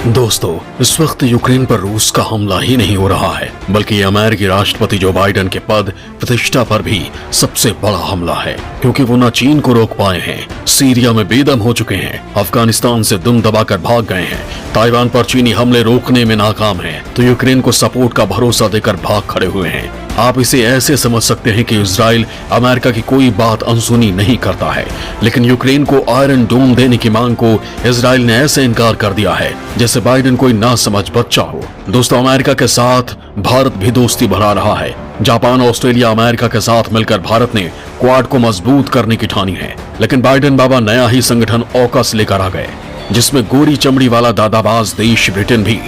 दोस्तों, इस वक्त यूक्रेन पर रूस का हमला ही नहीं हो रहा है, बल्कि अमेरिकी राष्ट्रपति जो बाइडेन के पद प्रतिष्ठा पर भी सबसे बड़ा हमला है, क्योंकि वो न चीन को रोक पाए हैं, सीरिया में बेदम हो चुके हैं, अफगानिस्तान से दुम दबाकर भाग गए हैं, ताइवान पर चीनी हमले रोकने में नाकाम हैं, तो यूक्रेन को सपोर्ट का भरोसा देकर भाग खड़े हुए हैं। आप इसे ऐसे समझ सकते हैं कि इजराइल अमेरिका की कोई बात अनसुनी नहीं करता है, लेकिन यूक्रेन को आयरन डोम देने की मांग को इजराइल ने ऐसे इनकार कर दिया है जैसे बाइडेन कोई ना समझ बच्चा हो। दोस्तों, अमेरिका के साथ भारत भी दोस्ती बढ़ा रहा है। जापान, ऑस्ट्रेलिया, अमेरिका के साथ मिलकर भारत ने क्वाड को मजबूत करने की ठानी है, लेकिन बाइडेन बाबा नया ही संगठन ऑकस लेकर आ गए, जिसमें गोरी चमड़ी वाला दादाबाज देश ब्रिटेन भी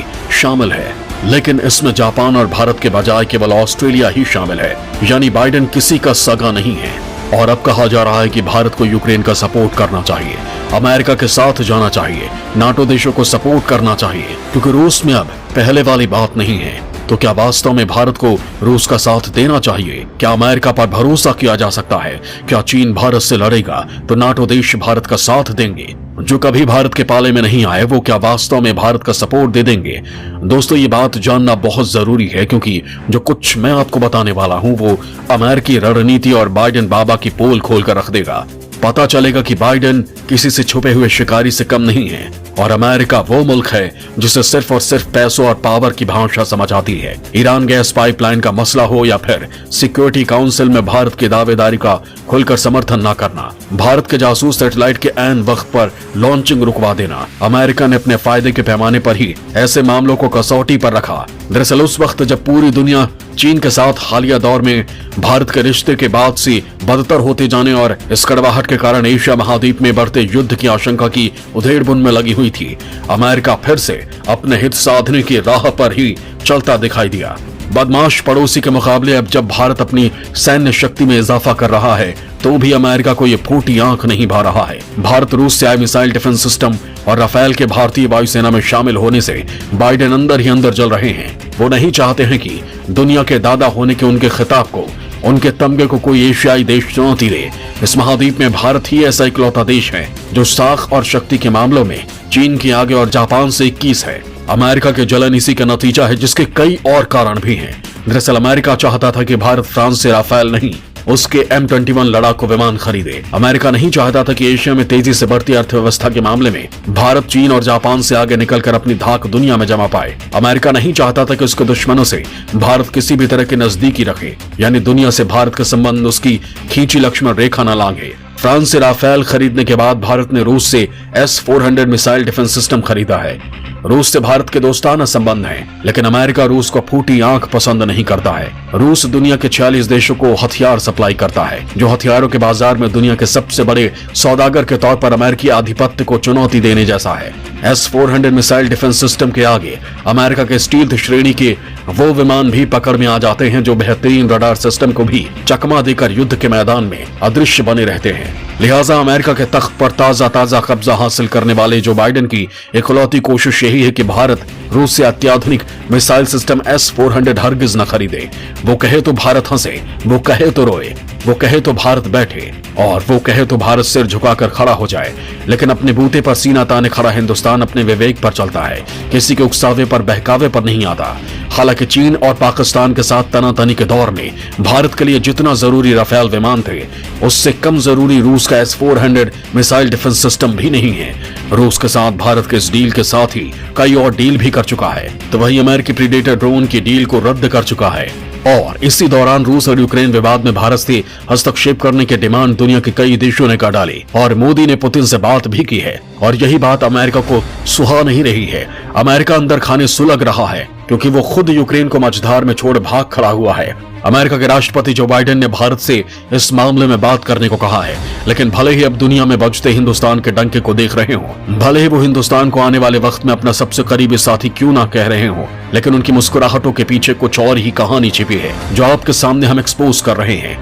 शामिल है। लेकिन इसमें जापान और भारत के बजाय केवल ऑस्ट्रेलिया ही शामिल है, यानी बाइडेन किसी का सगा नहीं है। और अब कहा जा रहा है कि भारत को यूक्रेन का सपोर्ट करना चाहिए, अमेरिका के साथ जाना चाहिए, नाटो देशों को सपोर्ट करना चाहिए, क्योंकि रूस में अब पहले वाली बात नहीं है। तो क्या वास्तव में भारत को रूस का साथ देना चाहिए? क्या अमेरिका पर भरोसा किया जा सकता है? क्या चीन भारत से लड़ेगा तो नाटो देश भारत का साथ देंगे? जो कभी भारत के पाले में नहीं आए वो क्या वास्तव में भारत का सपोर्ट दे देंगे? दोस्तों, ये बात जानना बहुत जरूरी है, क्योंकि जो कुछ मैं आपको बताने वाला हूं वो अमेरिकी रणनीति और बाइडेन बाबा की पोल खोल कर रख देगा। पता चलेगा कि बाइडेन किसी से छुपे हुए शिकारी से कम नहीं है, और अमेरिका वो मुल्क है जिसे सिर्फ और सिर्फ पैसों और पावर की भाषा समझ आती है। ईरान गैस पाइपलाइन का मसला हो या फिर सिक्योरिटी काउंसिल में भारत की दावेदारी का खुलकर समर्थन न करना, भारत के जासूस सैटेलाइट के ऐन वक्त पर लॉन्चिंग रुकवा देना, अमेरिका ने अपने फायदे के पैमाने पर ही ऐसे मामलों को कसौटी पर रखा। दरअसल उस वक्त जब पूरी दुनिया चीन के साथ हालिया दौर में भारत के रिश्ते के बाद से बदतर होते जाने और इस कड़वाहट के कारण एशिया महाद्वीप में बढ़ते युद्ध की आशंका की उधेड़बुन में लगी हुई थी, अमेरिका फिर से अपने हित साधने की राह पर ही चलता दिखाई दिया। बदमाश पड़ोसी के मुकाबले अब जब भारत अपनी सैन्य शक्ति में इजाफा कर रहा है तो भी अमेरिका को ये फूटी आंख नहीं भा रहा है। भारत रूस से आए मिसाइल डिफेंस सिस्टम और राफेल के भारतीय वायुसेना में शामिल होने से बाइडेन अंदर ही अंदर जल रहे हैं। वो नहीं चाहते हैं कि दुनिया के दादा होने के उनके खिताब को, उनके तमगे को कोई एशियाई देश चुनौती दे। इस महाद्वीप में भारत ही ऐसा इकलौता देश है जो साख और शक्ति के मामलों में चीन के आगे और जापान से 21 है। अमेरिका के जलन इसी का नतीजा है, जिसके कई और कारण भी हैं। दरअसल अमेरिका चाहता था कि भारत फ्रांस से राफेल नहीं, उसके M21 लड़ाकू विमान खरीदे। अमेरिका नहीं चाहता था कि एशिया में तेजी से बढ़ती अर्थव्यवस्था के मामले में भारत चीन और जापान से आगे निकलकर अपनी धाक दुनिया में जमा पाए। अमेरिका नहीं चाहता था कि उसके दुश्मनों से भारत किसी भी तरह की नजदीकी रखे, यानी दुनिया से भारत के संबंध उसकी खींची लक्ष्मण रेखा न लांघे। फ्रांस से राफेल खरीदने के बाद भारत ने रूस से S-400 मिसाइल डिफेंस सिस्टम खरीदा है। रूस से भारत के दोस्ताना संबंध हैं, लेकिन अमेरिका रूस को फूटी आंख पसंद नहीं करता है। रूस दुनिया के 46 देशों को हथियार सप्लाई करता है, जो हथियारों के बाजार में दुनिया के सबसे बड़े सौदागर के तौर पर अमेरिकी आधिपत्य को चुनौती देने जैसा है। S-400 मिसाइल डिफेंस सिस्टम के आगे अमेरिका के स्टील्थ श्रेणी के वो विमान भी पकड़ में आ जाते हैं जो बेहतरीन रडार सिस्टम को भी चकमा देकर युद्ध के मैदान में अदृश्य बने रहते हैं। लिहाजा अमेरिका के तख्त पर ताजा कब्जा हासिल करने वाले जो बाइडेन की इकलौती कोशिश यही है कि भारत रूस से अत्याधुनिक मिसाइल सिस्टम S-400 हरगिज न खरीदे। वो कहे तो भारत हंसे, वो कहे तो रोए, वो कहे तो भारत बैठे, और वो कहे तो भारत सिर झुकाकर खड़ा हो जाए। लेकिन अपने बूते पर सीना ताने खड़ा हिंदुस्तान अपने विवेक पर चलता है, किसी के उकसावे पर बहकावे पर नहीं आता। हालांकि चीन और पाकिस्तान के साथ तनातनी के दौर में भारत के लिए जितना जरूरी राफेल विमान थे, उससे कम जरूरी रूस का S-400 मिसाइल डिफेंस सिस्टम भी नहीं है। रूस के साथ भारत के इस डील के साथ ही कई और डील भी कर चुका है, तो वही अमेरिकी प्रीडेटर ड्रोन की डील को रद्द कर चुका है। और इसी दौरान रूस और यूक्रेन विवाद में भारत से हस्तक्षेप करने की डिमांड दुनिया के कई देशों ने कर डाली, और मोदी ने पुतिन से बात भी की है, और यही बात अमेरिका को सुहा नहीं रही है। अमेरिका अंदर खाने सुलग रहा है, क्योंकि वो खुद यूक्रेन को मझधार में छोड़ भाग खड़ा हुआ है। अमेरिका के राष्ट्रपति जो बाइडेन ने भारत से इस मामले में बात करने को कहा है, लेकिन भले ही अब दुनिया में बजते हिंदुस्तान के डंके को देख रहे हों, भले ही वो हिंदुस्तान को आने वाले वक्त में अपना सबसे करीबी साथी क्यों ना कह रहे हों, लेकिन उनकी मुस्कुराहटों के पीछे कुछ और ही कहानी छिपी है जो आपके सामने हम एक्सपोज कर रहे हैं।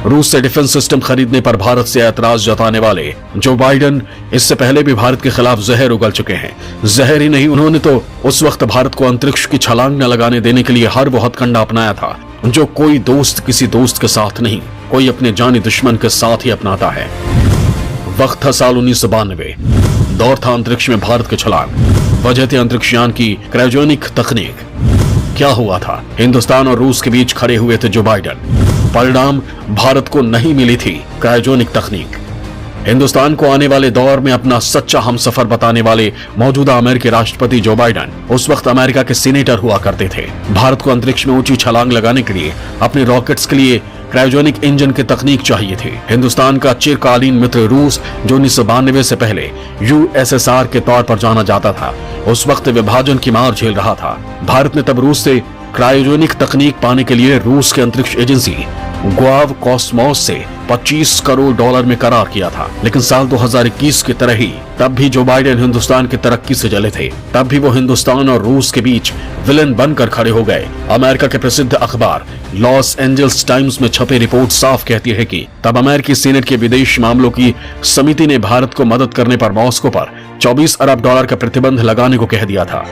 रूस से डिफेंस सिस्टम खरीदने पर भारत से ऐतराज जताने वाले जो बाइडेन इससे पहले भी भारत के खिलाफ जहर उगल चुके हैं। जहर ही नहीं, उन्होंने तो उस वक्त भारत को अंतरिक्ष की छलांग न लगाने देने के लिए हर वो हथकंडा अपनाया था जो कोई दोस्त किसी दोस्त के साथ नहीं, कोई अपने जानी दुश्मन के साथ ही अपनाता है। वक्त था साल 1992। दौर था अंतरिक्ष में भारत के छलांग। वजह थी अंतरिक्ष यान की क्रायोजेनिक तकनीक। क्या हुआ था? हिंदुस्तान और रूस के बीच खड़े हुए थे जो बाइडेन। परिणाम, भारत को नहीं मिली थी क्रायोजेनिक तकनीक। हिंदुस्तान को आने वाले दौर में अपना सच्चा हमसफर बताने वाले मौजूदा अमेरिकी राष्ट्रपति जो बाइडेन उस वक्त अमेरिका के सीनेटर हुआ करते थे। भारत को अंतरिक्ष में ऊंची छलांग लगाने के लिए अपने रॉकेट्स के लिए क्रायोजेनिक इंजन की तकनीक चाहिए थी। हिंदुस्तान का चिरकालीन मित्र रूस, जो 1992 से पहले यूएसएसआर के तौर पर जाना जाता था, उस वक्त विभाजन की मार झेल रहा था। भारत ने तब रूस से क्रायोजेनिक तकनीक पाने के लिए रूस के अंतरिक्ष एजेंसी ग्वाव कॉस्मोस से $25 करोड़ में करार किया था। लेकिन साल 2021 की तरह ही तब भी जो बाइडेन हिंदुस्तान की तरक्की से जले थे। तब भी वो हिंदुस्तान और रूस के बीच विलन बनकर खड़े हो गए। अमेरिका के प्रसिद्ध अखबार लॉस एंजल्स टाइम्स में छपे रिपोर्ट साफ कहती है कि तब अमेरिकी सीनेट के विदेश मामलों की समिति ने भारत को मदद करने पर मॉस्को पर $24 अरब का प्रतिबंध लगाने को कह दिया था।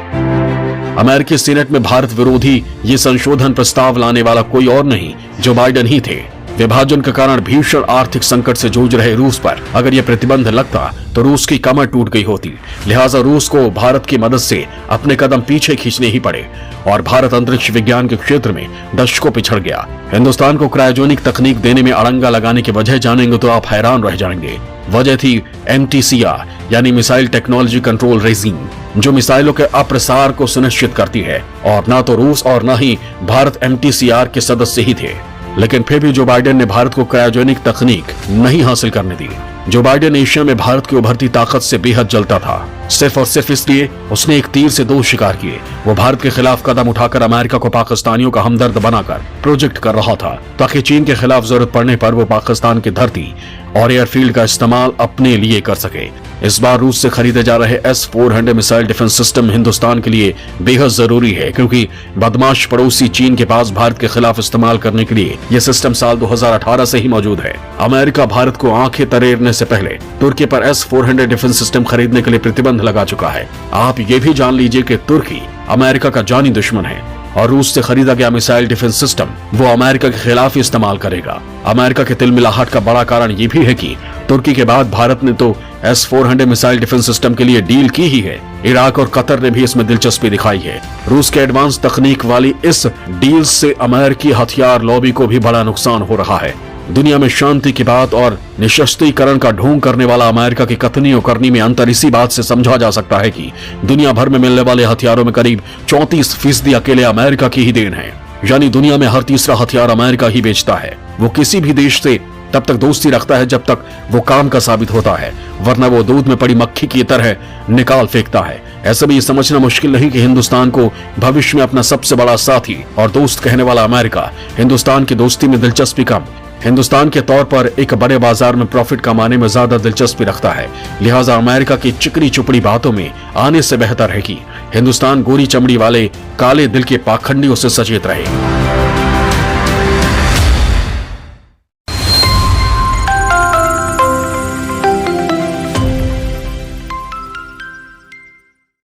अमेरिकी सीनेट में भारत विरोधी ये संशोधन प्रस्ताव लाने वाला कोई और नहीं, जो बाइडेन ही थे। विभाजन के कारण भीषण आर्थिक संकट से जूझ रहे रूस पर अगर यह प्रतिबंध लगता तो रूस की कमर टूट गई होती। लिहाजा रूस को भारत की मदद से अपने कदम पीछे खींचने ही पड़े और भारत अंतरिक्ष विज्ञान के क्षेत्र में दशकों पिछड़ गया। हिंदुस्तान को क्रायोजेनिक तकनीक देने में अड़ंगा लगाने की वजह जानेंगे तो आप हैरान रह जाएंगे। वजह थी MTCR यानी मिसाइल टेक्नोलॉजी कंट्रोल रेजिम, जो मिसाइलों के अप्रसार को सुनिश्चित करती है। और ना तो रूस और ना ही भारत MTCR के सदस्य ही थे। लेकिन फिर भी जो बाइडेन ने भारत को क्रायोजेनिक तकनीक नहीं हासिल करने दी। जो बाइडेन एशिया में भारत की उभरती ताकत से बेहद जलता था, सिर्फ और सिर्फ इसलिए उसने एक तीर से दो शिकार किए। वो भारत के खिलाफ कदम उठाकर अमेरिका को पाकिस्तानियों का हमदर्द बनाकर प्रोजेक्ट कर रहा था, ताकि चीन के खिलाफ जरूरत पड़ने पर वो पाकिस्तान की धरती और एयरफील्ड का इस्तेमाल अपने लिए कर सके। इस बार रूस से खरीदे जा रहे S-400 missile defence system Hindustan के लिए बेहद जरूरी है, क्योंकि बदमाश पड़ोसी चीन के पास भारत के खिलाफ इस्तेमाल करने के लिए यह सिस्टम साल 2018 से ही मौजूद है। अमेरिका भारत को आंखें तरेरने से पहले तुर्की पर S-400 डिफेंस सिस्टम खरीदने के लिए प्रतिबंध लगा चुका है। आप ये भी जान लीजिए कि तुर्की अमेरिका का जानी दुश्मन है और रूस से खरीदा गया मिसाइल डिफेंस सिस्टम वो अमेरिका के खिलाफ ही इस्तेमाल करेगा। अमेरिका के तिलमिलाहट का बड़ा कारण ये भी है कि तुर्की के बाद भारत ने तो S-400 मिसाइल डिफेंस सिस्टम के लिए डील की ही है। इराक और कतर ने भी इसमें दिलचस्पी दिखाई है। रूस के एडवांस तकनीक वाली इस डील से अमेरिकी हथियार लॉबी को भी बड़ा नुकसान हो रहा है। दुनिया में शांति की बात और निशस्त्रीकरण का ढोंग करने वाला अमेरिका की कथनी और करनी में अंतर इसी बात से समझा जा सकता है कि दुनिया भर में मिलने वाले हथियारों में करीब 34% अकेले अमेरिका की ही देन है। यानी दुनिया में हर तीसरा हथियार अमेरिका ही बेचता है। वो किसी भी देश से तब तक दोस्ती रखता है जब तक वो काम का साबित होता है, वरना वो दूध में पड़ी मक्खी की तरह निकाल फेंकता है। ऐसे में ये समझना मुश्किल नहीं कि हिंदुस्तान को भविष्य में अपना सबसे बड़ा साथी और दोस्त कहने वाला अमेरिका हिंदुस्तान की दोस्ती में दिलचस्पी कम, हिंदुस्तान के तौर पर एक बड़े बाजार में प्रॉफिट कमाने में ज्यादा दिलचस्पी रखता है। लिहाजा अमेरिका की चिकनी चुपड़ी बातों में आने से बेहतर है कि हिंदुस्तान गोरी चमड़ी वाले काले दिल के पाखंडियों से सचेत रहे।